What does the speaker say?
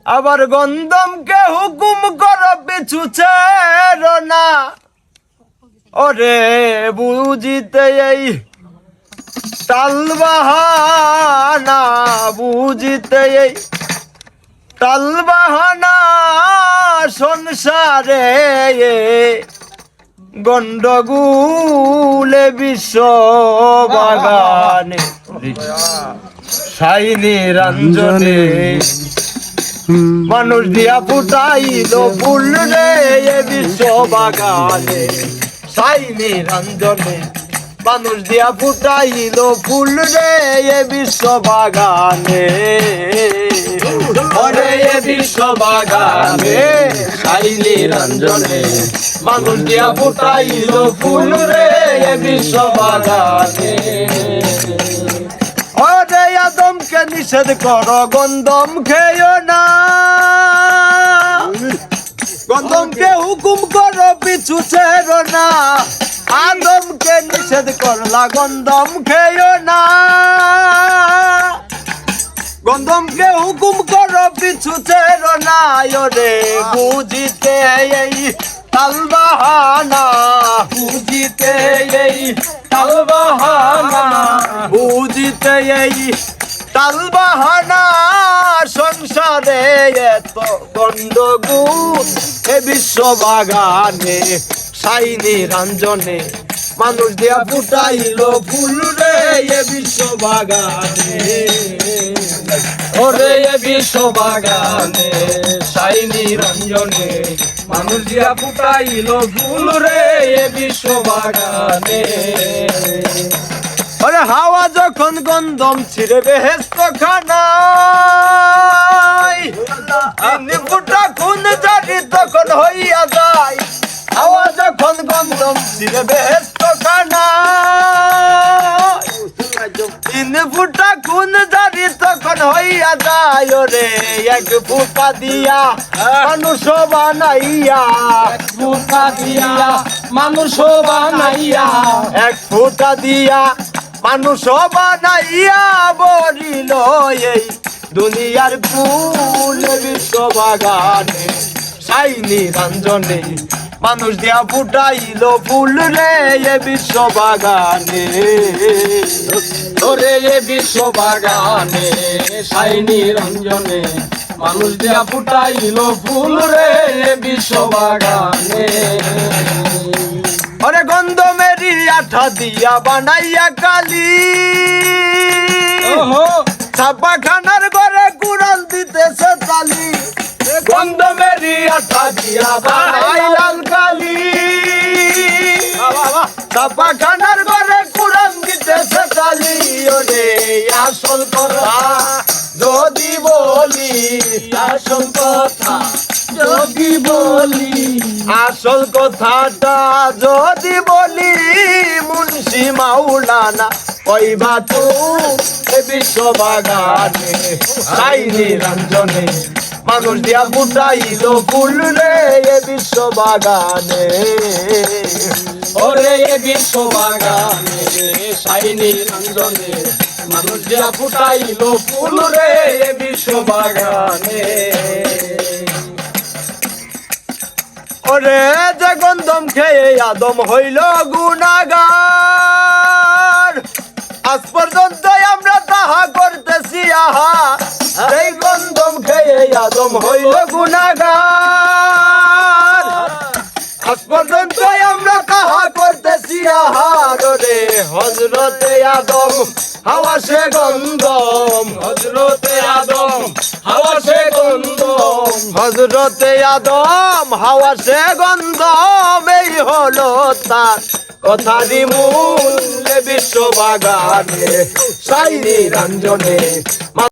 আবার গন্ধমকে হুকুম কর পিছু ছেড়ো না। ওরে বুঝিতে এই টালবাহানা, বুঝিতে এই টালবাহানা সংসারে গন্ডগুলে বিশ্ব বাগানে সাইনি রঞ্জনে মানুষ দিয়া ফুটাইল ফুল রে বিশ্ব বাগানে সাইনি রঞ্জনে মানুষ দিয়া ফুটাইল ফুল রে বিশ্ব বাগানে। ওরে বিশ্ব বাগানে সাইনি রঞ্জনে মানুষ দিয়া ফুটাইল ফুল রে বিশ্ব বাগানে। ওরে আদমকে নিষেধ করো গন্ধম খেয়ো না, গন্ধমকে হুকুম করো পিছু ছেড়ো না। আদমকে নিষেধ করলা গন্ধম খেয়ো না, গন্ধমকে হুকুম করো পিছু ছেড়ো না। ওরে বুঝিতে এই টালবাহানা, বুঝিতে এই টালবাহানা, বুঝিতে এই টালবাহানা সংসারে এত গন্ডগোল বিশ্ব বাগানে সাইনি রঞ্জনে মানুষ দিয়া ফুটাইল ফুল রে বিশ্ব বাগানে। ওরে বিশ্ব বাগানে সাইনি রঞ্জনে মানুষ দিয়া ফুটাইল ফুল রে বিশ্ব বাগানে। ওরে হাওয়া যখন গন্ধম ছিড়ে বেহেস্ত খানায়, ফুটা খুন জানি তখন হইয়া যায়। হাওয়া যখন গন্ধম ছিড়ে বেহেস্ত খানায়, ফুটা খুন জানি তখন হইয়া যায়। ওরে এক ফুটা দিয়া মানুষ বানাইয়া, এক ফুটা দিয়া মানুষ বানাইয়া, এক ফুটা দিয়া মানুষ বানাইয়া বলিল এই দুনিয়ার ফুল বিশ্ব বাগানে সাইনি রঞ্জনে মানুষ দিয়া ফুটাইল ফুল রে বিশ্ব বাগানে। ওরে বিশ্ব বাগানে সাইনি রঞ্জনে মানুষ দিয়া ফুটাইল ফুল রে বিশ্ব বাগানে। ওরে গন্ধমেরি আঠা দিয়া বানাইয়া কালি, ছাপাখানার ঘরে কুড়াল দিতেছে তালি। গন্ধমেরি আঠা দিয়া বানাইলাল কালি, ছাপাখানার ঘরে কুড়াল দিতেছে তালি। ওরে আসল কথা যদি বলি, আসল কথা যদি বলি, আসল কথাটা যদি বলি মুন্সি মাওলানা কইবা তো বিশ্ব বাগানে সাইনি রঞ্জনে মানুষ দিয়া ফুটাইল ফুল রে বিশ্ব বাগানে। ওরে বিশ্ব বাগানে সাইনি রঞ্জনে মানুষ দিয়া ফুটাইল ফুল রে বিশ্ব বাগানে। ওরে যে গন্ধম খেয়ে আদম হইল গুনাহগার, আজ পর্যন্ত আমরা তাহা করতেছি আহা। এই গন্ধম খেয়ে আদম হইল গুনাহগার, আজ পর্যন্ত আমরা তাহা করতেছি আহা। রে হযরতে আদম হাওয়া সে গন্ধম, হযরতে আদম হাওয়া সে গন্ধম, হযরতে আদম হাওয়া সে গন্ধম। এই হলো তার কথারি মূল বিশ্ব বাগানে সাইনি রঞ্জনে।